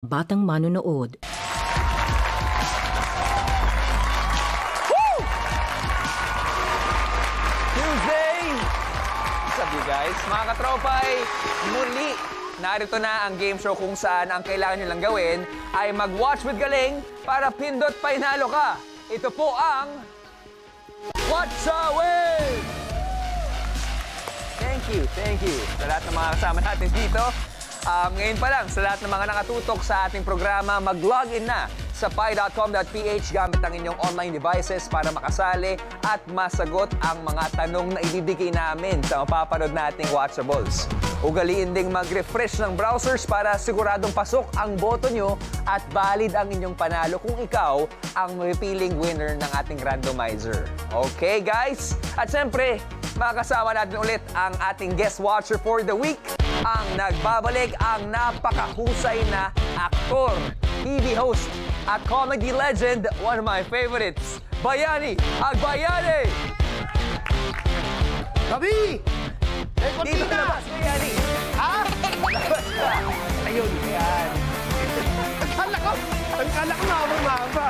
Batang manonood. Tuesday! What's up you guys? Mga katropay, muli narito na ang game show kung saan ang kailangan nyo lang gawin ay mag-watch with galing para pindot painalo ka. Ito po ang Watch a Win! Thank you sa lahat ng mga kasama natin dito. Ngayon pa lang, sa lahat ng mga nakatutok sa ating programa, mag-login na sa pi.com.ph gamit ang inyong online devices para makasali at masagot ang mga tanong na ibibigay namin sa mapapanood nating watchables. Ugaliin ding mag-refresh ng browsers para siguradong pasok ang boto nyo at valid ang inyong panalo kung ikaw ang mapipiling winner ng ating randomizer. Okay, guys? At siyempre, makakasama natin ulit ang ating guest watcher for the week, ang nagbabalik ang napakahusay na aktor, TV host, at comedy legend, one of my favorites, Bayani Agbayani! Gabi! May Dito na ba, kortina! Bayani? Ha? Labas ka! Ayun, yan. Ang kala ko mahaba.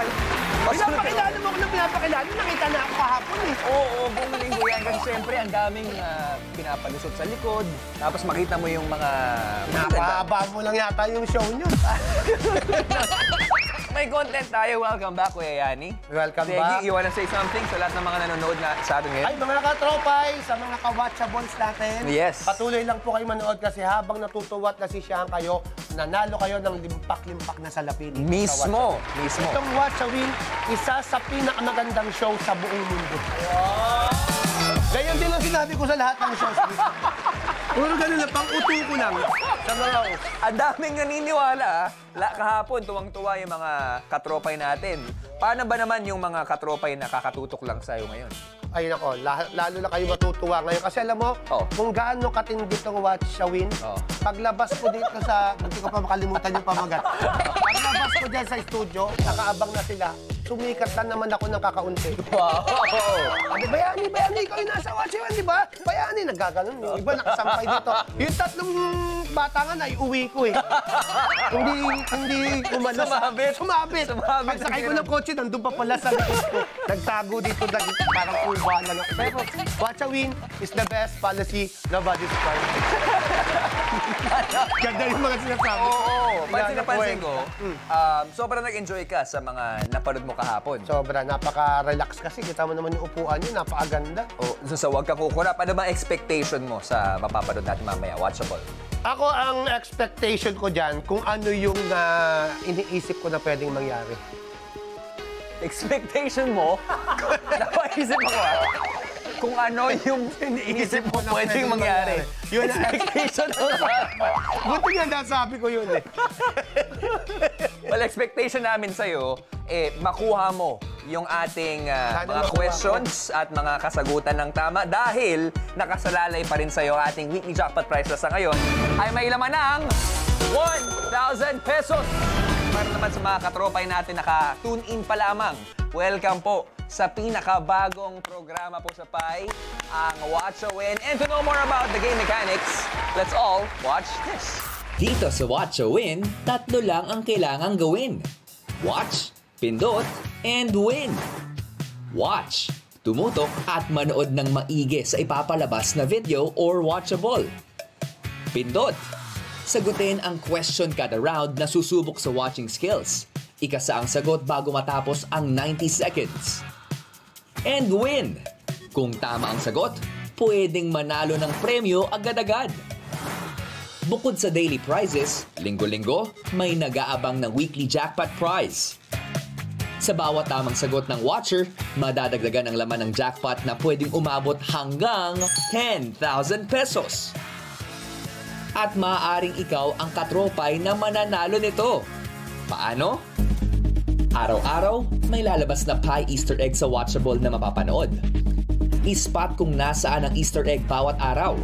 Pinapakilala mo ako ng pinapakilala. Nakita na ako kahapon eh. Oo, buong linggo yan. Kasi siyempre, ang daming pinapalusot sa likod. Tapos makita mo yung mga... Napahaba mo lang yata yung show nyo. May content tayo. Welcome back, Kuya Yani. Welcome Sige, back. you wanna say something sa lahat ng mga nanonood na sa atin ngayon? Ay, mga katropay, sa mga ka-watchables natin. Yes. Patuloy lang po kayo manood kasi habang natutuwa at nasisiyahan kayo, nanalo kayo ng limpak-limpak na salapin. Mismo. Itong Watch a Win, isa sa pinakamagandang show sa buong mundo. Ganyan din ang sinabi ko sa lahat ng shows. Puro ganun lang, pang-uto ko lang sa mga host. Ang daming naniniwala. Kahapon, tuwang-tuwa yung mga katropay natin. Paano ba naman yung mga katropay na kakatutok lang sa'yo ngayon? Ay nako, lalo na kayo matutuwa ngayon. Kasi alam mo, kung gaano katindi itong Watch a Win, paglabas ko dito sa, hindi ko pa makalimutan yung pamagat. Paglabas ko dyan sa studio, nakaabang na sila. Sumikat na naman ako ng kakaunti. Wow! Sabi, Bayani, ikaw yung nasa Watch a Win, di ba? Bayani, nagkaganon. Yung iba nakasampay dito. Yung tatlong bata nga na, uwi ko eh. Hindi umalas. Sumabit. Pagsakay ko ng kotse, nandun pa pala sa likod ko. Nagtago dito, parang uba lang ako. Pero Watch a Win is the best policy, nobody's part. Ganda yung mga sinasabi. Oo. Pansin ko, sobrang nag-enjoy ka sa mga napanood mo kahapon. Sobra, napaka-relax kasi. Kita mo naman yung upuan niyo, napakaganda. So sa Huwag Kang Kukurap, ano ba expectation mo sa mapapanood natin mamaya? Watchable. Ako, ang expectation ko dyan, kung ano yung iniisip ko na pwedeng mangyari. Expectation mo? Napaisip ako kung ano yung iniisip mo pwedeng mangyari. Yun ang expectation mo. Buti nga nasabi ko yun eh. Well, expectation namin sa'yo, makuha mo yung ating mga questions at mga kasagutan ng tama dahil nakasalalay pa rin sa'yo ating weekly jackpot prize sa ngayon ay may laman ng 1,000 pesos. Para naman sa mga katropay natin naka-tune in pa lamang, welcome po sa pinakabagong programa po sa PAI, ang Watch a Win. And to know more about the game mechanics, let's all watch this. Dito sa Watch a Win, tatlo lang ang kailangang gawin. Watch, pindot, and win. Watch, tumutok at manood ng maigi sa ipapalabas na video or watchable. Pindot, sagutin ang question kada round na susubok sa watching skills. Ikasa ang sagot bago matapos ang 90 seconds. And win! Kung tama ang sagot, pwedeng manalo ng premyo agad-agad. Bukod sa daily prizes, linggo-linggo, may nag-aabang ng weekly jackpot prize. Sa bawat tamang sagot ng watcher, madadagdagan ang laman ng jackpot na pwedeng umabot hanggang 10,000 pesos. At maaaring ikaw ang katropay na mananalo nito. Paano? Araw-araw, may lalabas na pie Easter egg sa watchable na mapapanood. I-spot kung nasaan ang Easter egg bawat araw.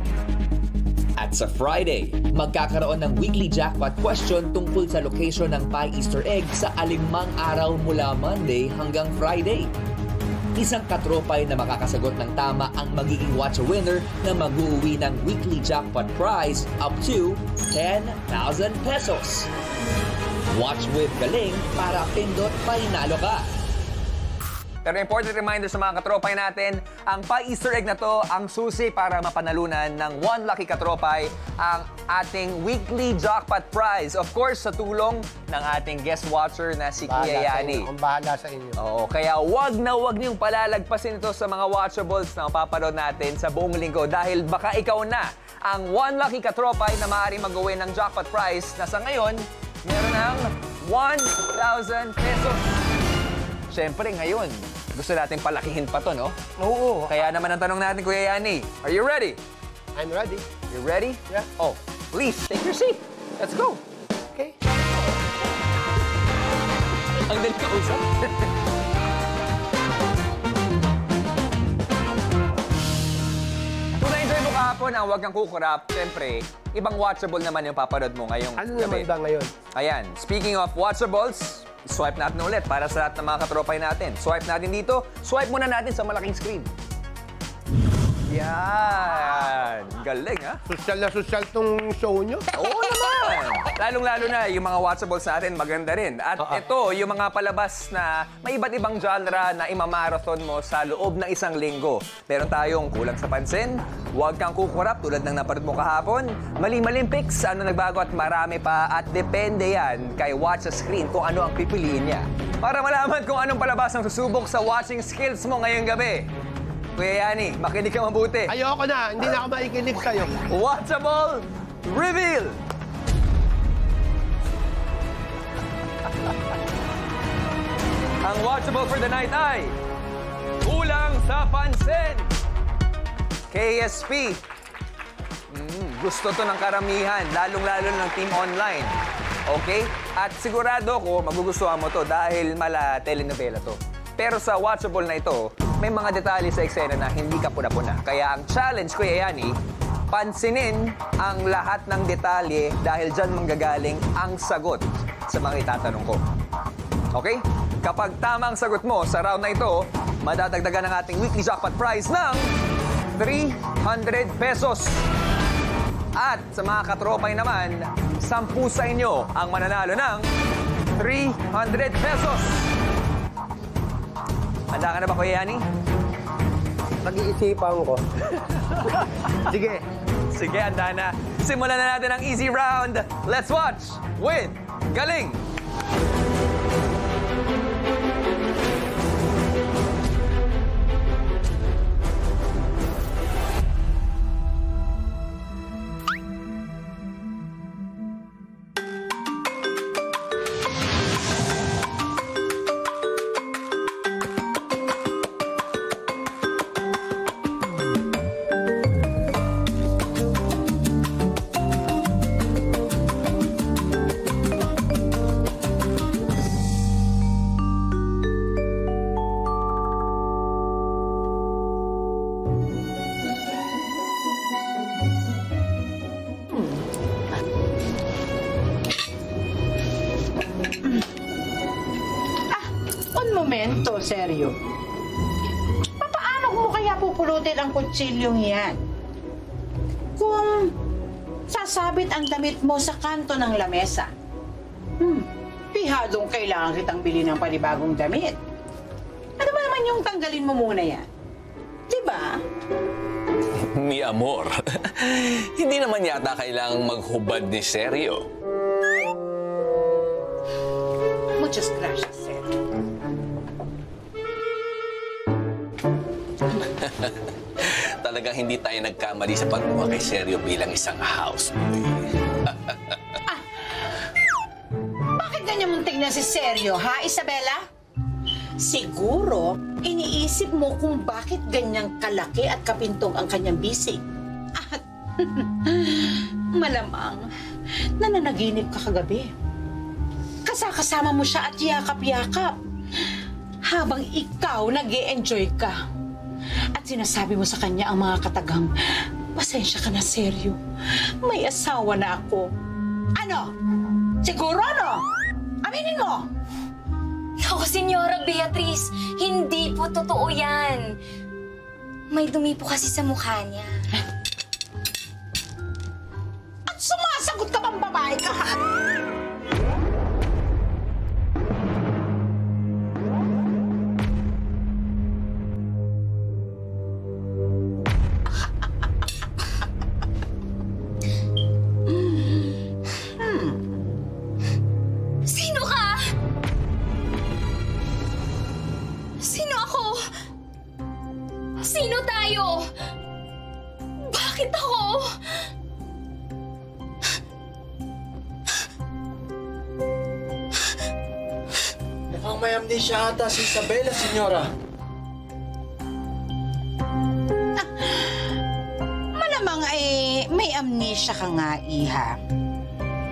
At sa Friday, magkakaroon ng weekly jackpot question tungkol sa location ng pie Easter egg sa alimang araw mula Monday hanggang Friday. Isang katropay na makakasagot ng tama ang magiging watch a winner na mag-uuwi ng weekly jackpot prize up to 10,000 pesos. Watch with Galing para pindot panalo ka. Pero important reminder sa mga katropay natin, ang pa-Easter egg na to, ang susi para mapanalunan ng One Lucky Katropay ang ating weekly jackpot prize. Of course, sa tulong ng ating guest watcher na si Kuya Yani. Ang bahala sa inyo. Oo, kaya wag niyong palalagpasin ito sa mga watchables na mapapanood natin sa buong linggo dahil baka ikaw na ang One Lucky Katropay na maaaring mag-uwi ng jackpot prize na sa ngayon, meron ng 1,000 pesos. Siyempre ngayon, gusto natin palakihin pa to, no? Oo. Kaya naman ang tanong natin, Kuya Yani, are you ready? I'm ready. You ready? Yeah. Oh, please, take your seat. Let's go. Okay. Ang galing kausap. Kung na-enjoy mo kahapon ang Huwag Kang Kukurap, siyempre, ibang watchable naman yung papanood mo ngayong Ano gabi. naman ba ngayon? Ayan, speaking of watchables, swipe natin ulit para sa lahat ng mga katropay natin. Swipe natin dito, swipe muna natin sa malaking screen. Yan! Galing, ha? Sosyal na sosyal tong show nyo. Oo naman! Lalong-lalo na, yung mga watchables natin, maganda rin. At ito, yung mga palabas na may iba't ibang genre na imamarathon mo sa loob ng isang linggo. Meron tayong Kulang sa Pansin, Huwag Kang Kukurap, tulad ng napanood mo kahapon, Maling Picks, Ano Nagbago at marami pa. At depende yan kay Watch sa Screen kung ano ang pipiliin niya. Para malaman kung anong palabas ang susubok sa watching skills mo ngayong gabi. Kuya Yani, makinig ka mabuti. Ayoko na. Hindi na ako makikinig sa'yo. Watchable Reveal! Ang watchable for the night ay Kulang sa Pansin! KSP. Gusto to ng karamihan, lalong-lalo ng team online. Okay? At sigurado ko, magugustuhan mo to dahil mala telenovela to. Pero sa watchable na ito, may mga detalye sa eksena na hindi ka puna-puna. Kaya ang challenge ko, Yani, pansinin ang lahat ng detalye dahil dyan manggagaling ang sagot sa mga itatanong ko. Okay? Kapag tama ang sagot mo sa round na ito, madadagdagan ang ating weekly jackpot prize ng 300 pesos. At sa mga katropay naman, 10 sa inyo ang mananalo ng 300 pesos. Handa ka na ba, Kuya Yani? Nag-iisipan ko. Sige. Sige, handa na. Simulan na natin ang easy round. Let's watch with Galing! Momento, seryo. Paano mo kaya pupulutin ang kutsilyong yan? Kung sasabit ang damit mo sa kanto ng lamesa, pihadong kailangan kitang bilhin ng panibagong damit. Ano ba naman yung tanggalin mo muna yan? Diba? Mi amor, hindi naman yata kailangang maghubad ni Seryo. Muchas gracias, sir. Talagang hindi tayo nagkamali sa pagkuha kay Seryo bilang isang houseboy. Bakit ganyan mong tingnan si Seryo, ha, Isabela? Siguro, iniisip mo kung bakit ganyang kalaki at kapintong ang kanyang bisig. At malamang, nananaginip ka kagabi. Kasama mo siya at yakap-yakap. Habang ikaw nag-e-enjoy ka. At sinasabi mo sa kanya ang mga katagang, pasensya ka na, Seryo. May asawa na ako. Ano? Siguro, no? Aminin mo! Naku, Senyora Beatriz, hindi po totoo yan. May dumi po kasi sa mukha niya. At sumasagot ka pang babae ka, ha? Mukhang may amnesia ata si Isabela, Senyora. Malamang may amnesia ka nga, Iha.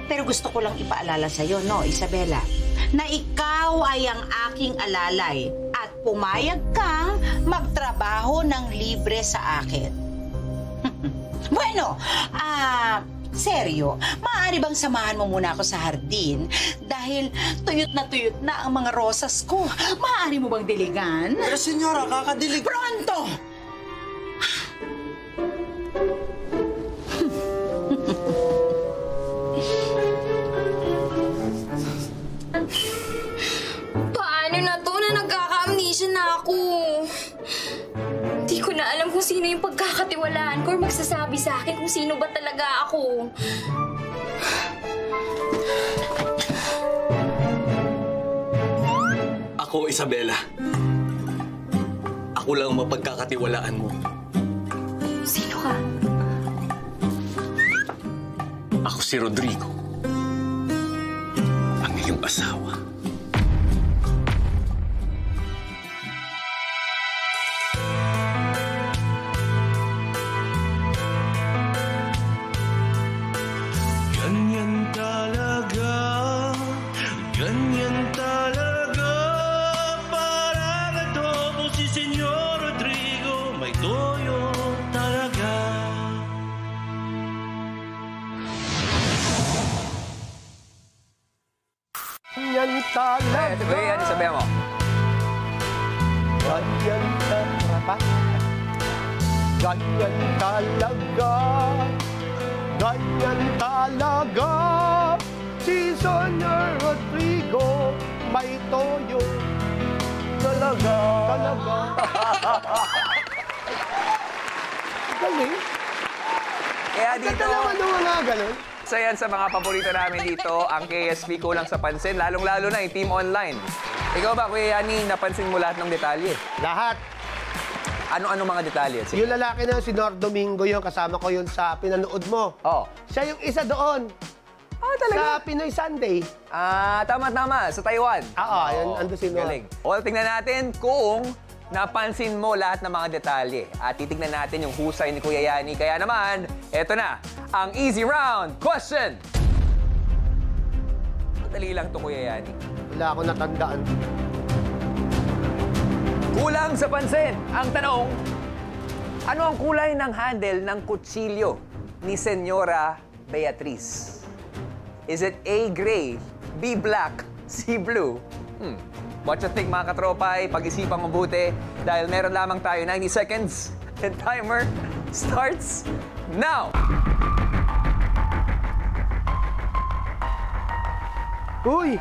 Pero gusto ko lang ipaalala sa'yo, no, Isabela, na ikaw ay ang aking alalay at pumayag kang magtrabaho ng libre sa akin. Bueno, seryo, maaari bang samahan mo muna ako sa hardin dahil tuyot na ang mga rosas ko. Maaari mo bang diligan? Pero Senyora, kakadilig... Pronto! Paano na to na nagkaka-amnesia na ako? Hindi ko na alam kung sino yung pagkakatiwalaan ko or magsasabi sa akin kung sino ba talaga ako. Ako, Isabela. Ako lang ang mapagkakatiwalaan mo. Sino ka? Ako si Rodrigo. Ang iyong asawa. Ganyan talaga, ganyan talaga. Parang adobo si Senyor Rodrigo, may toyo talaga. Ganyan talaga. Kuya Yani, sabihan mo. Ganyan talaga. Ganyan talaga. Ganyan talaga. Si Senyor Rodrigo, may toyo. Talaga. Talaga. Galing. Kaya dito, Ganda naman ng mga ganun. isa yan sa mga paborito namin dito, ang KSP kulang sa pansin, lalong-lalo na yung Team Online. Ikaw ba, Kuya Yani, napansin mo lahat ng detalye? Lahat. Ano-ano mga detalye? Sige. Yung lalaki na si Nor Domingo yun, kasama ko yun sa pinanood mo. Oh. Siya yung isa doon. Sa Pinoy Sunday. Tama-tama, sa Taiwan. Oo, yun, ando si Nor. Galing. Well, tingnan natin kung napansin mo lahat ng mga detalye. At titignan natin yung husay ni Kuya Yani. Kaya naman, eto na, ang easy round question. Madali lang to, Kuya Yani. Wala akong natandaan. Kulang sa pansin. Ang tanong, ano ang kulay ng handle ng kutsilyo ni Senyora Beatriz? Is it A, gray, B, black, C, blue? What you think, mga katropay? Pag-isipang mabuti dahil meron lamang tayo 90 seconds. The timer starts now! Uy!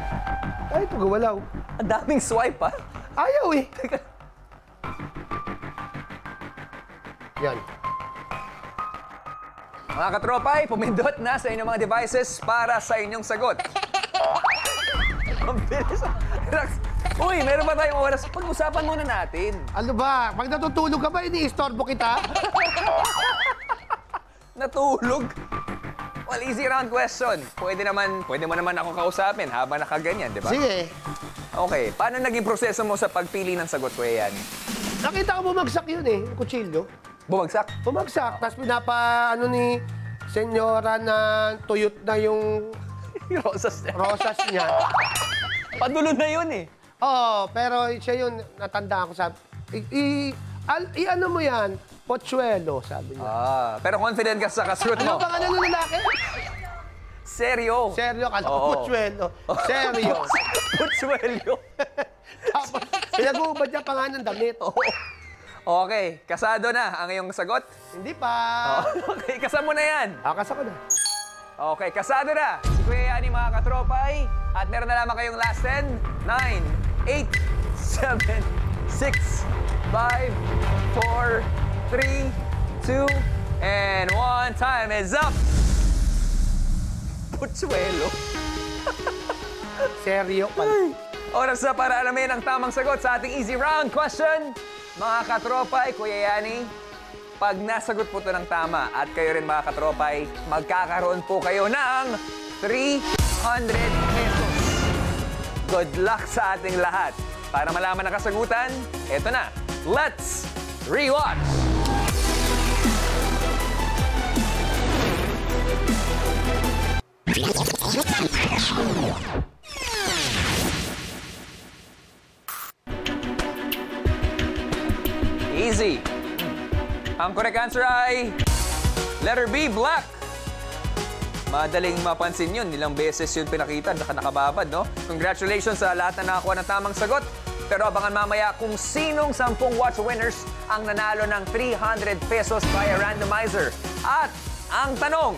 Ay, ito gawalaw. Ang daming swipe, ha? Ayaw eh. Yan. Mga katropay, pumindot na sa inyong mga devices para sa inyong sagot. Ang bilis. Relax. Uy, meron ba tayong oras? Pag-usapan muna natin. Ano ba? Pag natutulog ka ba, ini-istorbo kita? Natulog? Well, easy round question. Pwede mo naman ako kausapin habang nakaganyan, di ba? Sige. Okay, paano naging proseso mo sa pagpili ng sagot, Kuya Yani? Nakita ko bumagsak yun eh, yung kutsilyo. Bumagsak? Bumagsak, tapos ano ni Senyora na tuyot na yung Rosas niya. rosas niya. Padulo na yun eh. Oo, pero siya yun, natandaan ko sabi. Ano mo yan? Pochuelo, sabi niya. Pero confident ka sa kasagot Ano mo. pa ng lalaki? Seryo. Seryo, kala ko Oo. Pochuelo. Seryo. Putsuelyo. Tapos, pinag-uubad niya pa nga ng damit. Okay, kasado na ang iyong sagot. Hindi pa. Okay, kasama mo na yan. Akasa ko na. Okay, kasado na si Kuya Yani, mga katropay. At meron na lamang kayong last 10, 9, 8, 7, 6, 5, 4, 3, 2, and 1. Time is up! Putsuelo. Seryo pala. Oras na para alamin ang tamang sagot sa ating easy round question. Mga katropay, Kuya Yani, pag nasagot po ito ng tama at kayo rin mga katropay, magkakaroon po kayo ng 300 pesos. good luck sa ating lahat. Para malaman ang kasagutan, eto na. Let's rewatch! Easy. Ang correct answer ay letter B, black. Madaling mapansin yun. Ilang beses yun pinakita, nakababad, no? Congratulations sa lahat na nakakuha ng tamang sagot. Pero abangan mamaya kung sinong 10 watch winners ang nanalo ng 300 pesos via randomizer. At ang tanong,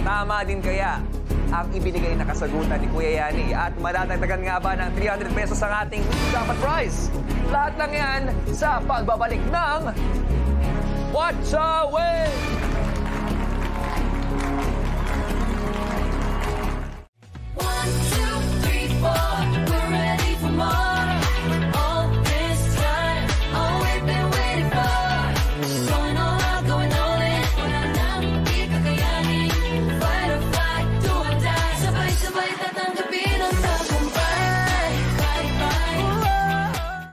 tama din kaya ang ibinigay na kasagutan ni Kuya Yani? At madadagdagan nga ba ng 300 pesos ang ating dapat prize? Lahat lang yan sa pagbabalik ng Watch a Win!